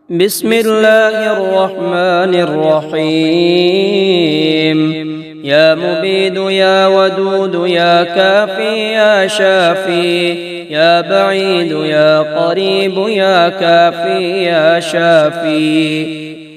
بسم الله الرحمن الرحيم. يا مبيد يا ودود يا كافي يا شافي، يا بعيد يا قريب يا كافي يا شافي،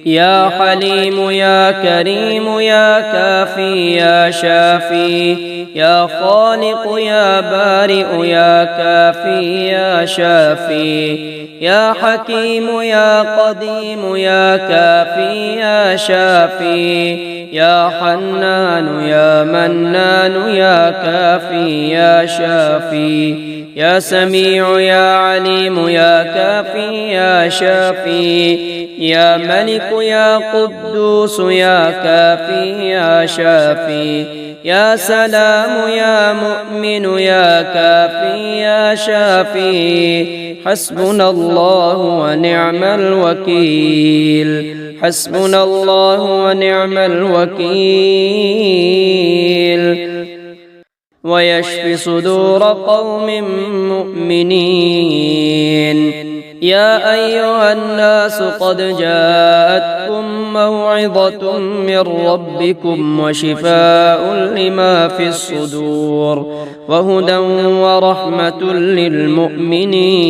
يا حليم يا كريم يا كافي يا شافي، يا خالق يا بارئ يا كافي يا شافي، يا حكيم يا قديم يا كافي يا شافي، يا حنان يا منان يا كافي يا شافي، يا سميع يا عليم يا كافي يا شافي، يا ملك يا قدوس يا كافي يا شافي، يا سلام يا مؤمن يا كافي يا شافي. حسبنا الله ونعم الوكيل، حسبنا الله ونعم الوكيل. ويشفي صدور قوم مؤمنين. يا أيها الناس قد جاءتكم موعظة من ربكم وشفاء لما في الصدور وهدى ورحمة للمؤمنين.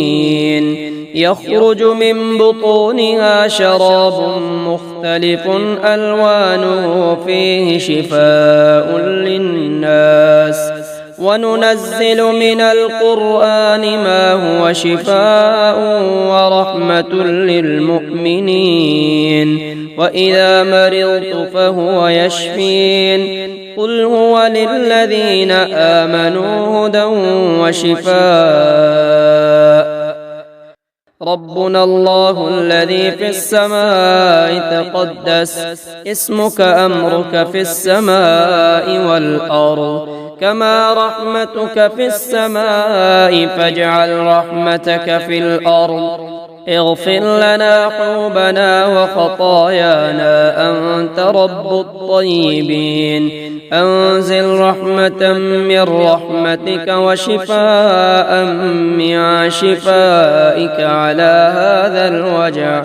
يخرج من بطونها شراب مختلف ألوانه فيه شفاء للناس، وننزل من القرآن ما هو شفاء ورحمة للمؤمنين. وإذا مرضت فهو يشفين. قل هو للذين آمنوا هدى وشفاء. ربنا الله الذي في السماء تقدس اسمك، أمرك في السماء والأرض كما رحمتك في السماء، فاجعل رحمتك في الأرض. اغفر لنا حوبنا وخطايانا أنت رب الطيبين. أنزل رحمة من رحمتك وشفاء من شفائك على هذا الوجع.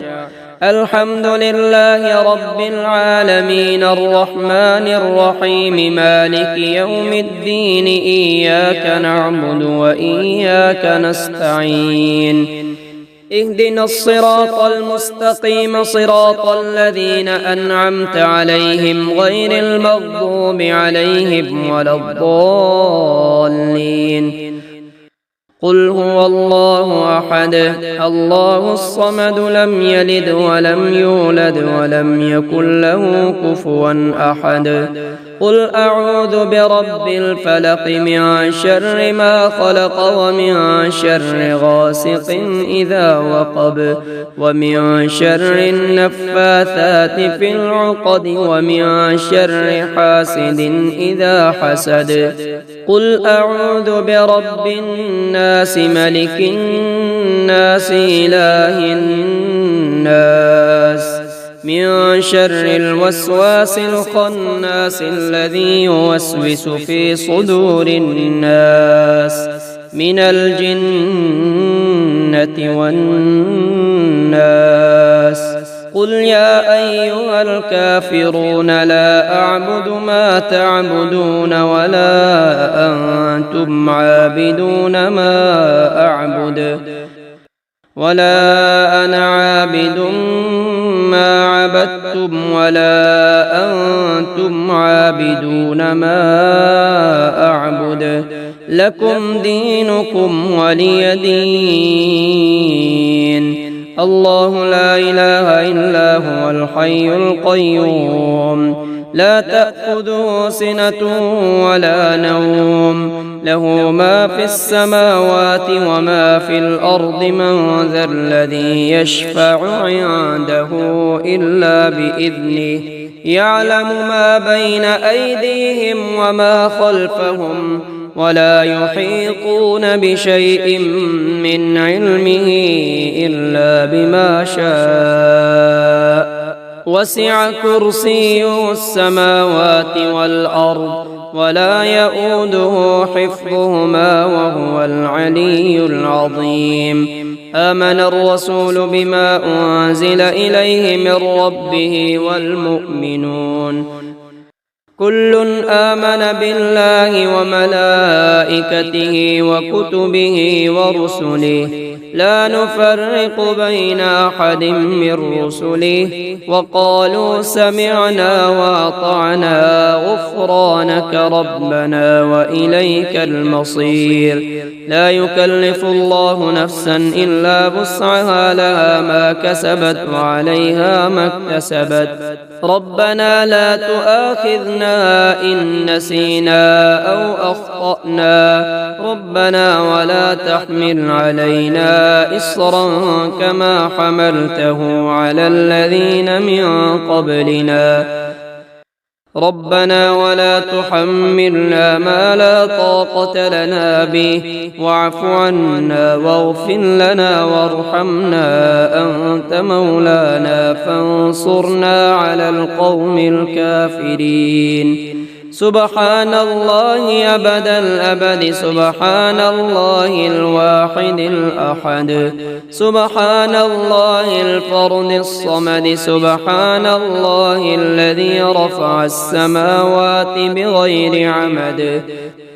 الحمد لله رب العالمين الرحمن الرحيم مالك يوم الدين. إياك نعبد وإياك نستعين. اهدنا الصراط المستقيم صراط الذين أنعمت عليهم غير المغضوب عليهم ولا الضالين. قل هو الله أحد الله الصمد لم يلد ولم يولد ولم يكن له كفوا أحد. قل أعوذ برب الفلق من شر ما خلق ومن شر غاسق إذا وقب ومن شر النفاثات في العقد ومن شر حاسد إذا حسد. قل أعوذ برب الناس ملك الناس إله الناس من شر الوسواس الخناس الذي يوسوس في صدور الناس من الجنة والناس. قل يا أيها الكافرون لا أعبد ما تعبدون ولا أنتم عابدون ما أعبد ولا أنا عابد ما عبدتم ولا أنتم عابدون ما أعبد. لكم دينكم ولي دين. الله لا إله إلا هو الحي القيوم لا تأخذه سنة ولا نوم له ما في السماوات وما في الأرض. من ذا الذي يشفع عنده إلا بإذنه. يعلم ما بين أيديهم وما خلفهم ولا يحيطون بشيء من علمه إلا بما شاء. وسع كرسيه السماوات والأرض ولا يؤوده حفظهما وهو العلي العظيم. آمن الرسول بما أنزل إليه من ربه والمؤمنون كل آمن بالله وملائكته وكتبه ورسله لا نفرق بين أحد من رسله وقالوا سمعنا وأطعنا غفرانك ربنا وإليك المصير لا يكلف الله نفسا إلا وسعها لها ما كسبت وعليها ما اكتسبت ربنا لا تؤاخذنا إن نسينا أو أخطأنا ربنا ولا تحمل علينا إصرا كما حملته على الذين من قبلنا ربنا ولا تحملنا ما لا طاقة لنا به واعف عنا واغفر لنا وارحمنا أنت مولانا فانصرنا على القوم الكافرين سبحان الله أبد الأبد سبحان الله الواحد الأحد سبحان الله الفرد الصمد سبحان الله الذي رفع السماوات بغير عمد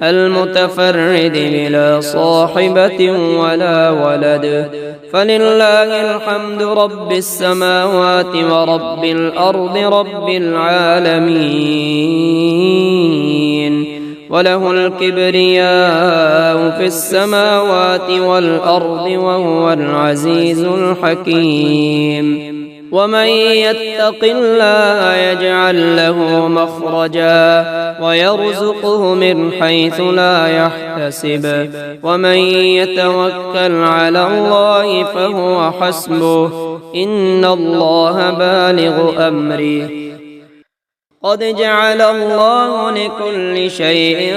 المتفرد بلا صاحبة ولا ولد فلله الحمد رب السماوات ورب الأرض رب العالمين وله الكبرياء في السماوات والأرض وهو العزيز الحكيم ومن يتق الله يجعل له مخرجا ويرزقه من حيث لا يحتسب ومن يتوكل على الله فهو حسبه إن الله بالغ أمره قد جعل الله لكل شيء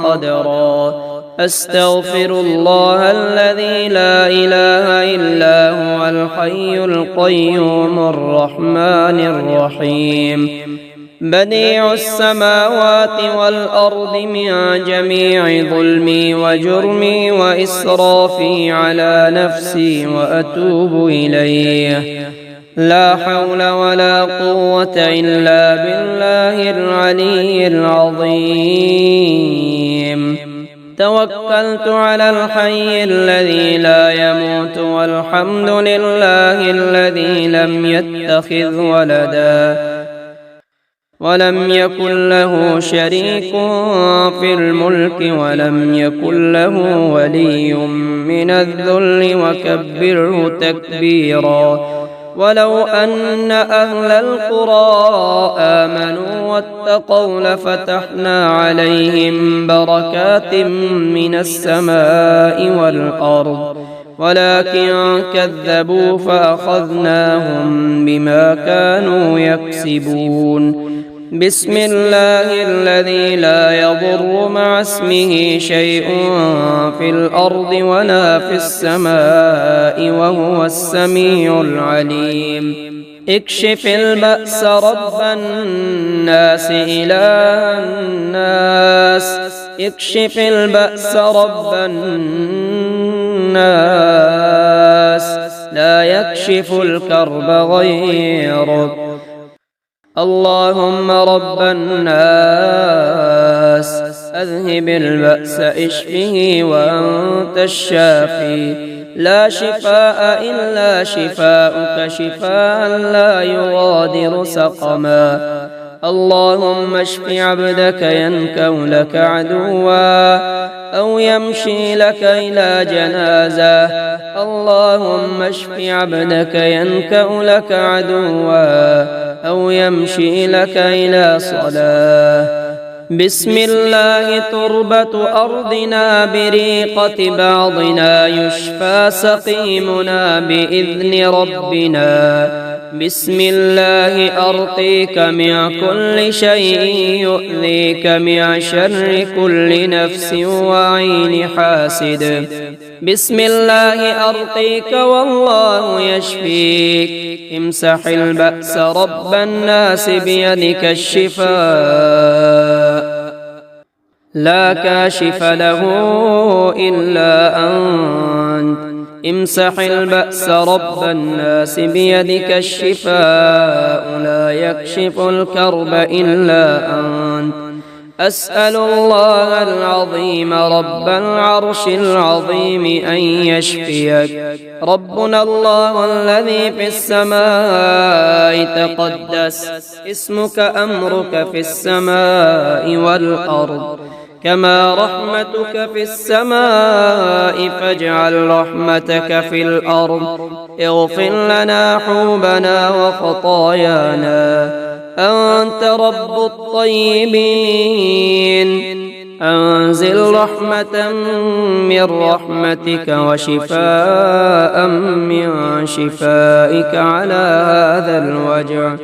قدرا أستغفر الله الذي لا إله إلا هو الحي القيوم الرحمن الرحيم بديع السماوات والأرض من جميع ظلمي وجرمي وإسرافي على نفسي وأتوب إليه لا حول ولا قوة إلا بالله العلي العظيم توكلت على الحي الذي لا يموت والحمد لله الذي لم يتخذ ولدا ولم يكن له شريك في الملك ولم يكن له ولي من الذل وكبره تكبيرا ولو أن أهل القرى آمنوا واتقوا لفتحنا عليهم بركات من السماء والأرض ولكن كذبوا فأخذناهم بما كانوا يكسبون بسم الله الذي لا يضر مع اسمه شيء في الأرض ولا في السماء وهو السميع العليم اكشف البأس رب الناس إله الناس اكشف البأس رب الناس لا يكشف الكرب غيرك اللهم رب الناس أذهب البأس اشفه وأنت الشافي لا شفاء إلا شفاؤك شفاء لا يغادر سقما اللهم اشف عبدك ينكو لك عدوا أو يمشي لك إلى جنازة اللهم اشف عبدك ينكو لك عدوا أو يمشي لك إلى صلاة بسم الله تربة أرضنا بريقة بعضنا يشفى سقيمنا بإذن ربنا بسم الله أرقيك من كل شيء يؤذيك من شر كل نفس وعين حاسد بسم الله أرقيك والله يشفيك امسح البأس رب الناس بيدك الشفاء لا كاشف له إلا أنت امسح البأس رب الناس بيدك الشفاء لا يكشف الكرب إلا أنت أسأل الله العظيم رب العرش العظيم أن يشفيك. ربنا الله الذي في السماء تقدس اسمك أمرك في السماء والأرض كما رحمتك في السماء فاجعل رحمتك في الأرض. اغفر لنا حوبنا وخطايانا أنت رب الطيبين. أنزل رحمة من رحمتك وشفاء من شفائك على هذا الوجع.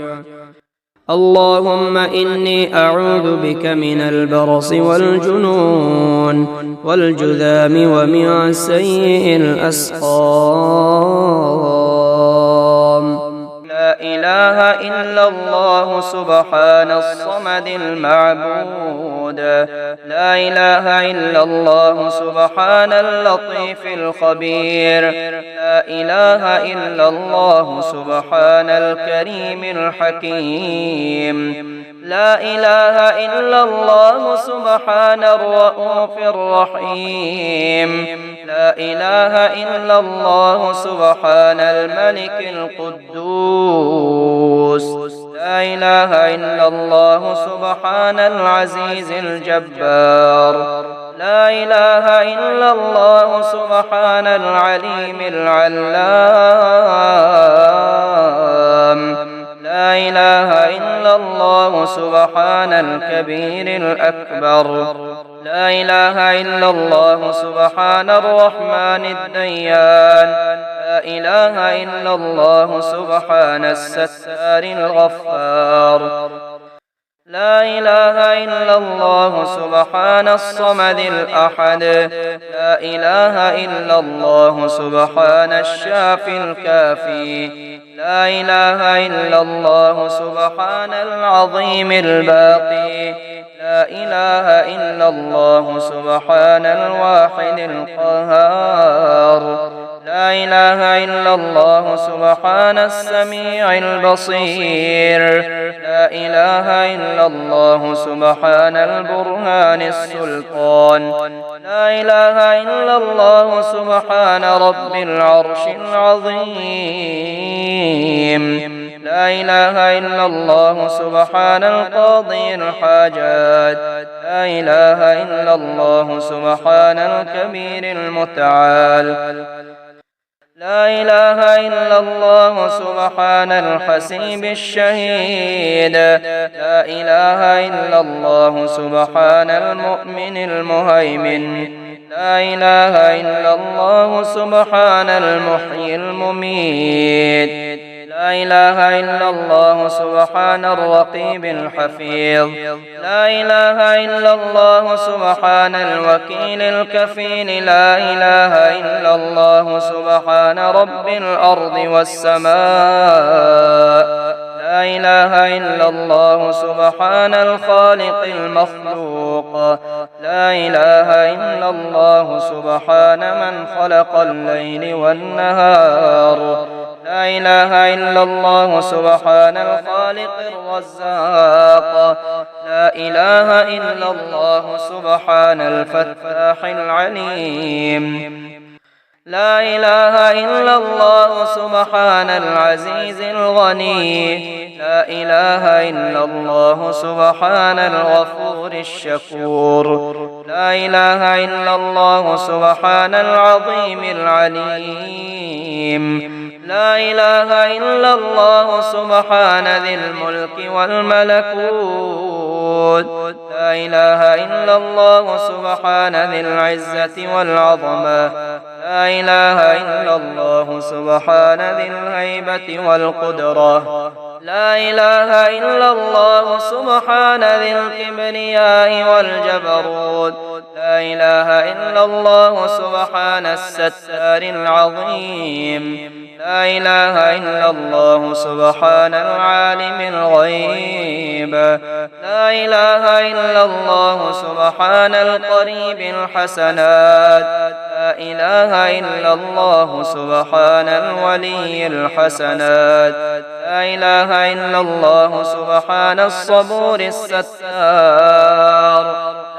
اللهم إني أعوذ بك من البرص والجنون والجذام ومن سيء الأسقام. لا إله إلا الله سبحان الصمد المعبود. لا إله إلا الله سبحان اللطيف الخبير. لا إله إلا الله سبحان الكريم الحكيم. لا إله إلا الله سبحان الرؤوف الرحيم. لا إله إلا الله سبحان الملك القدوس. لا إله إلا الله سبحان العزيز الجبار. لا إله إلا الله سبحان العليم العلام. لا إله إلا الله سبحان الكبير الأكبر. لا إله إلا الله سبحان الرحمن الديان. لا إله إلا الله سبحان الستار الغفار. لا إله إلا الله سبحان الصمد الأحد. لا إله إلا الله سبحان الشافي الكافي. لا إله إلا الله سبحان العظيم الباقي. لا إله إلا الله سبحان الواحد القهار. لا إله إلا الله سبحان السميع البصير. لا إله إلا الله سبحان البرهان السلطان. لا إله إلا الله سبحان رب العرش العظيم. لا إله إلا الله سبحان القاضي الحاجات. لا إله إلا الله سبحان الكبير المتعال. لا إله إلا الله سبحان الحسيب الشهيد. لا إله إلا الله سبحان المؤمن المهيمن. لا إله إلا الله سبحان المحيي المميت. لا إله إلا الله سبحان الرقيب الحفيظ. لا إله إلا الله سبحان الوكيل الكفيل. لا إله إلا الله سبحان رب الأرض والسماء. لا إله إلا الله سبحان الخالق المخلوق. لا إله إلا الله سبحان من خلق الليل والنهار. لا إله إلا الله سبحان الخالق الرزاق. لا إله إلا الله سبحان الفتاح العليم. لا إله إلا الله سبحان العزيز الغني. لا إله إلا الله سبحان الغفور الشكور. لا إله إلا الله سبحان العظيم العليم. لا إله إلا الله سبحان ذي الملك والملكوت. لا إله إلا الله سبحان ذي العزة والعظمة. لا إله إلا الله سبحان ذي الهيبة والقدرة. لا إله إلا الله سبحان ذي الكبرياء والجبروت. لا إله إلا الله سبحان الستار العظيم. لا إله إلا الله سبحان العالم الغيب. لا إله إلا الله سبحان القريب الحسنات. لا إله إلا الله سبحان الولي الحسنات. لا إله إلا الله سبحان الصبور الستار.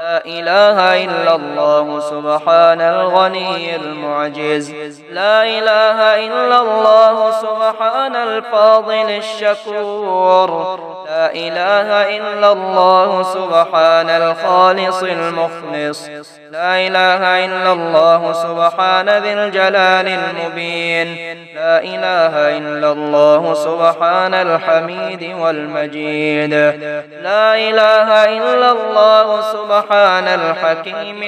لا إله إلا الله سبحان الغني المعجز. لا إله إلا الله سبحان الفاضل الشكور. لا إله إلا الله سبحان الخالص المخلص. لا إله إلا الله سبحان ذي الجلال المبين. لا إله إلا الله سبحان الحميد والمجيد. لا إله إلا الله سبحان الحكيم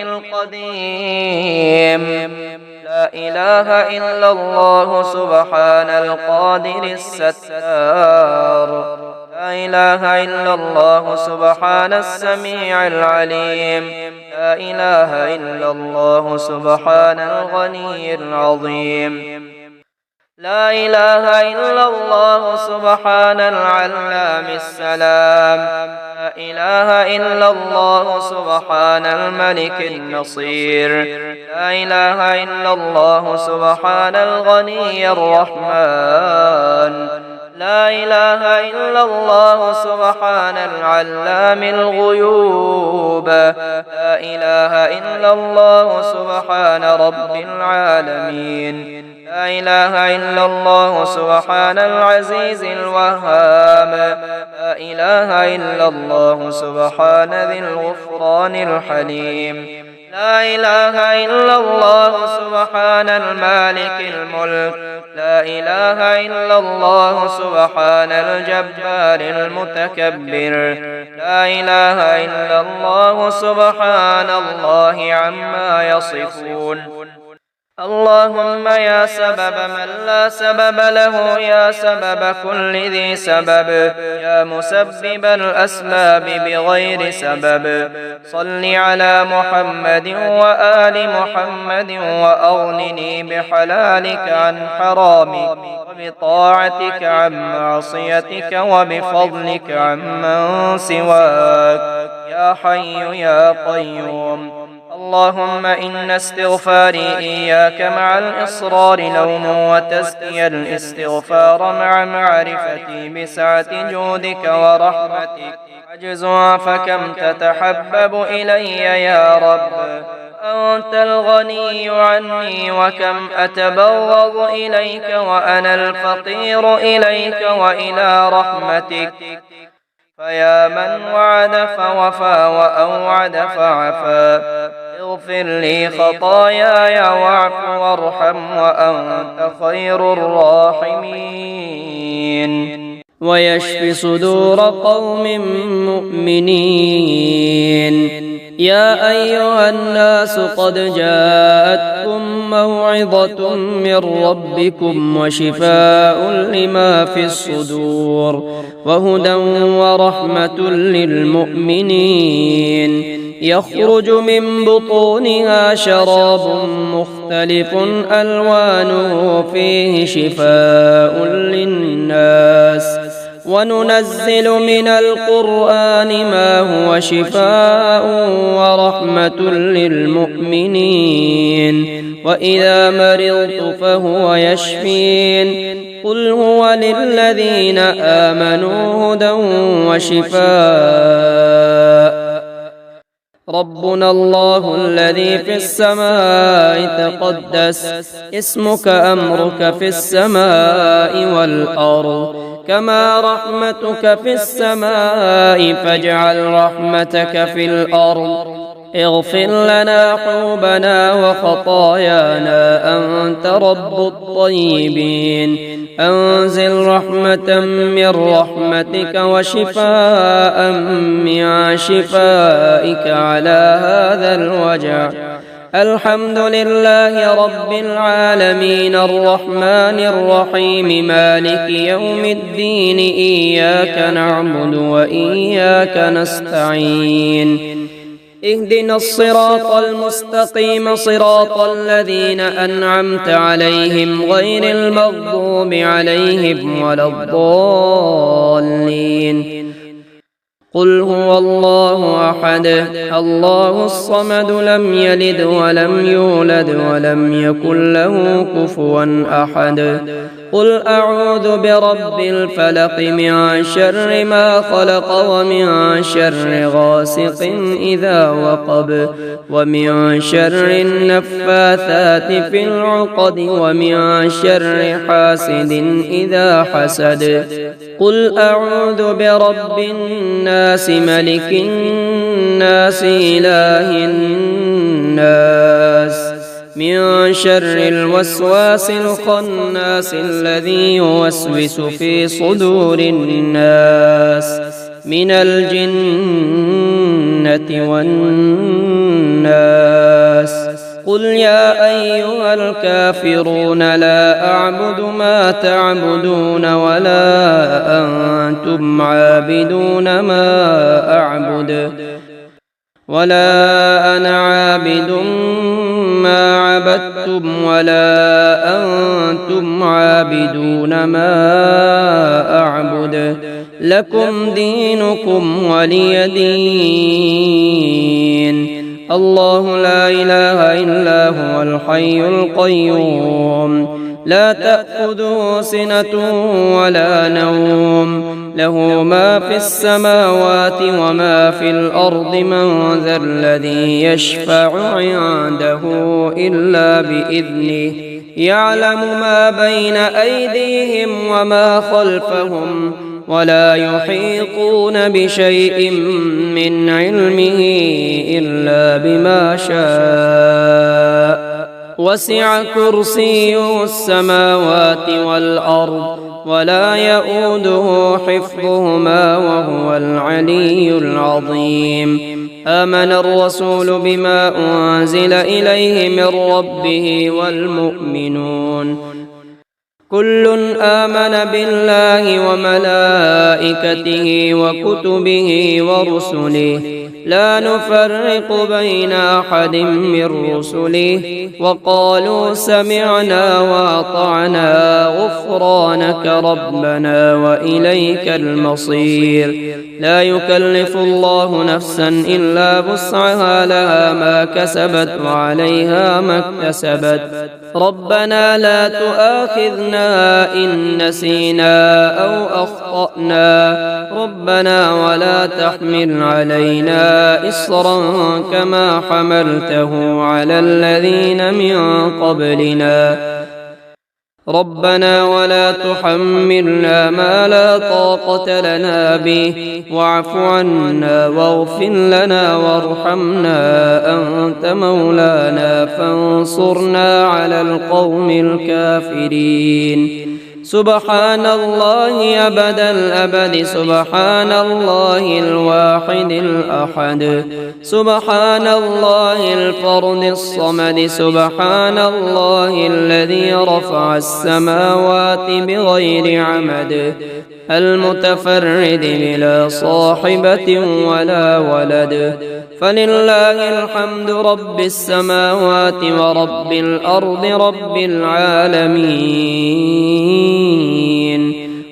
القديم. لا إله إلا الله سبحان القادر الستار. لا إله إلا الله سبحان السميع العليم. لا إله إلا الله سبحان الغني العظيم. لا إله إلا الله سبحان العلام السلام. لا إله إلا الله سبحان الملك النصير. لا إله إلا الله سبحان الغني الرحمن. لا إله إلا الله سبحان العلام الغيوب. لا إله إلا الله سبحان رب العالمين. لا إله إلا الله سبحان العزيز الوهاب. لا إله إلا الله سبحان ذي الغفران الحليم. لا إله إلا الله سبحان المالك الملك. لا إله إلا الله سبحان الجبار المتكبر. لا إله إلا الله سبحان الله عما يصفون. اللهم يا سبب من لا سبب له، يا سبب كل ذي سبب، يا مسبب الأسباب بغير سبب، صل على محمد وآل محمد وأغنني بحلالك عن حرامك وبطاعتك عن معصيتك وبفضلك عمن سواك يا حي يا قيوم. اللهم إن استغفاري إياك مع الإصرار لوم وتزكي الاستغفار مع معرفتي بسعة جودك ورحمتك عجزها فكم تتحبب إلي يا رب. أنت الغني عني وكم أتبغض إليك وأنا الفقير إليك وإلى رحمتك. فيا من وعد فوفى وأوعد فعفى، اغفر لي خطاياي واعف وارحم وأنت خير الراحمين. ويشف صدور قوم مؤمنين. يا أيها الناس قد جاءتكم موعظة من ربكم وشفاء لما في الصدور وهدى ورحمة للمؤمنين. يخرج من بطونها شراب مختلف ألوانه فيه شفاء للناس، وننزل من القرآن ما هو شفاء ورحمة للمؤمنين. وإذا مرضت فهو يشفين. قل هو للذين آمنوا هدى وشفاء. ربنا الله الذي في السماء تقدس اسمك، أمرك في السماء والأرض كما رحمتك في السماء، فاجعل رحمتك في الأرض. اغفر لنا حوبنا وخطايانا أنت رب الطيبين. أنزل رحمة من رحمتك وشفاء من شفائك على هذا الوجع. الحمد لله رب العالمين الرحمن الرحيم مالك يوم الدين. إياك نعبد وإياك نستعين. اهدنا الصراط المستقيم صراط الذين أنعمت عليهم غير المغضوب عليهم ولا الضالين. قل هو الله أحد الله الصمد لم يلد ولم يولد ولم يكن له كفوا أحد. قل أعوذ برب الفلق من شر ما خلق ومن شر غاسق إذا وقب ومن شر النفاثات في العقد ومن شر حاسد إذا حسد. قل أعوذ برب الناس ملك الناس إله الناس من شر الوسواس الخناس الذي يوسوس في صدور الناس من الجنة والناس. قل يا أيها الكافرون لا أعبد ما تعبدون ولا أنتم عابدون ما أعبد ولا أنا عابد ما عبدتم ولا أنتم عابدون ما أعبد لكم دينكم ولي دين. الله لا إله إلا هو الحي القيوم لا تأخذه سنة ولا نوم له ما في السماوات وما في الأرض من ذا الذي يشفع عنده إلا بإذنه يعلم ما بين أيديهم وما خلفهم ولا يحيطون بشيء من علمه إلا بما شاء وسع كرسيه السماوات والأرض ولا يؤوده حفظهما وهو العلي العظيم. آمن الرسول بما أنزل إليه من ربه والمؤمنون كل آمن بالله وملائكته وكتبه ورسله لا نفرق بين أحد من رسله وقالوا سمعنا وأطعنا غفرانك ربنا وإليك المصير. لا يكلف الله نفسا إلا وسعها لها ما كسبت وعليها ما اكتسبت. ربنا لا تؤاخذنا إن نسينا أو أخطأنا ربنا ولا تحمل علينا إصرا كما حملته على الذين من قبلنا ربنا ولا تحملنا ما لا طاقة لنا به واعف عنا واغفر لنا وارحمنا أنت مولانا فانصرنا على القوم الكافرين. سبحان الله أبد الأبد سبحان الله الواحد الأحد سبحان الله الفرد الصمد سبحان الله الذي رفع السماوات بغير عمد المتفرد بلا صاحبة ولا ولد فلله الحمد رب السماوات ورب الأرض رب العالمين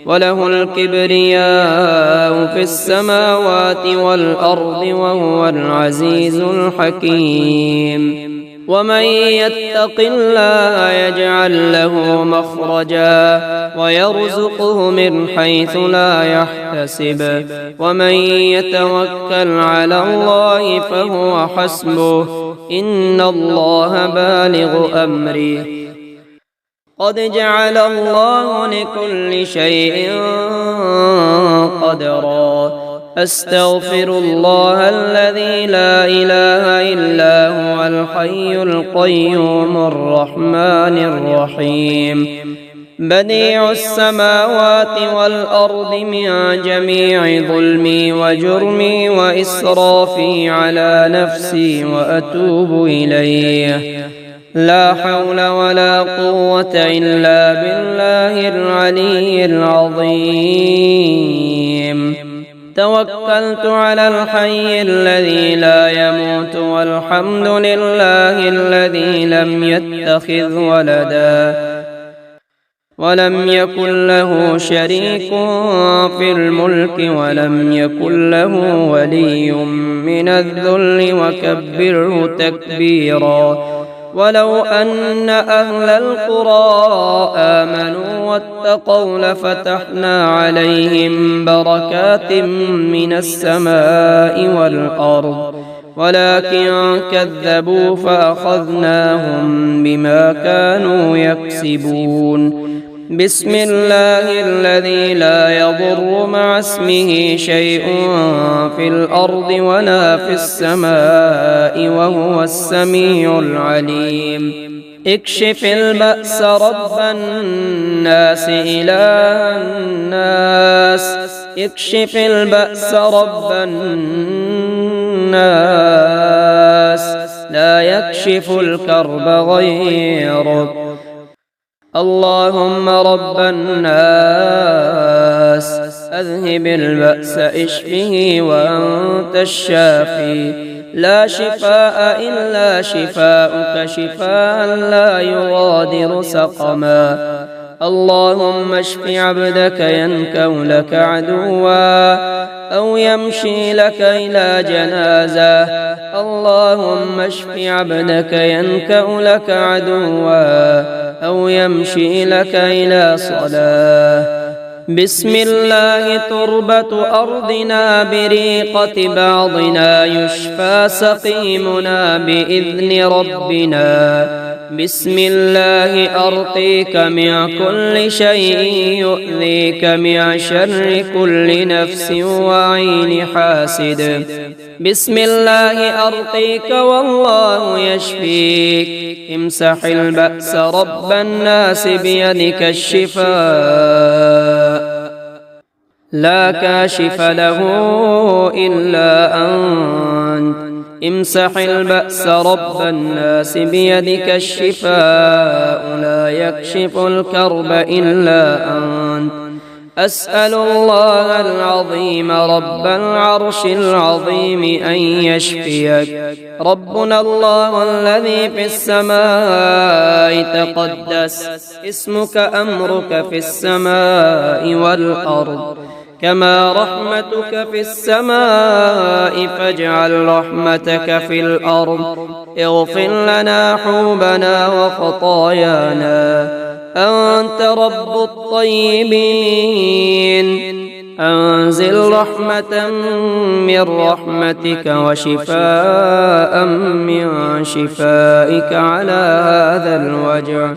وله الكبرياء في السماوات والأرض وهو العزيز الحكيم. ومن يتق الله يجعل له مخرجا ويرزقه من حيث لا يحتسب ومن يتوكل على الله فهو حسبه إن الله بالغ أمره قد جعل الله لكل شيء قدرا. أستغفر الله الذي لا إله إلا هو الحي القيوم الرحمن الرحيم بديع السماوات والأرض من جميع ظلمي وجرمي وإسرافي على نفسي وأتوب إليه لا حول ولا قوة إلا بالله العلي العظيم. توكلت على الحي الذي لا يموت والحمد لله الذي لم يتخذ ولدا ولم يكن له شريك في الملك ولم يكن له ولي من الذل وكبره تكبيرا. ولو أن أهل القرى آمنوا واتقوا لفتحنا عليهم بركات من السماء والأرض ولكن كذبوا فأخذناهم بما كانوا يكسبون. بسم الله الذي لا يضر مع اسمه شيء في الأرض ولا في السماء وهو السميع العليم. اكشف البأس رب الناس إله الناس اكشف البأس رب الناس لا يكشف الكرب غيرك. اللهم رب الناس أذهب البأس اشفه وأنت الشافي لا شفاء إلا شفاؤك شفاء لا يغادر سقما. اللهم اشف عبدك ينكو لك عدوا أو يمشي لك إلى جنازة. اللهم اشف عبدك ينكو لك عدوا أو يمشي لك إلى صلاة. بسم الله تربة أرضنا بريقة بعضنا يشفى سقيمنا بإذن ربنا. بسم الله أرقيك من كل شيء يؤذيك من شر كل نفس وعين حاسد. بسم الله أرقيك والله يشفيك. امسح البأس رب الناس بيدك الشفاء لا كاشف له إلا أنت. امسح البأس رب الناس بيدك الشفاء لا يكشف الكرب إلا أنت. أسأل الله العظيم رب العرش العظيم أن يشفيك. ربنا الله الذي في السماء تقدس اسمك أمرك في السماء والأرض كما رحمتك في السماء فاجعل رحمتك في الأرض. اغفر لنا حوبنا وخطايانا أنت رب الطيبين. أنزل رحمة من رحمتك وشفاء من شفائك على هذا الوجع.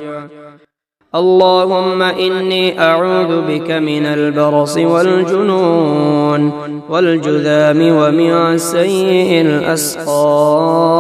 اللهم إني أعوذ بك من البرص والجنون والجذام ومن سيء الأسقام.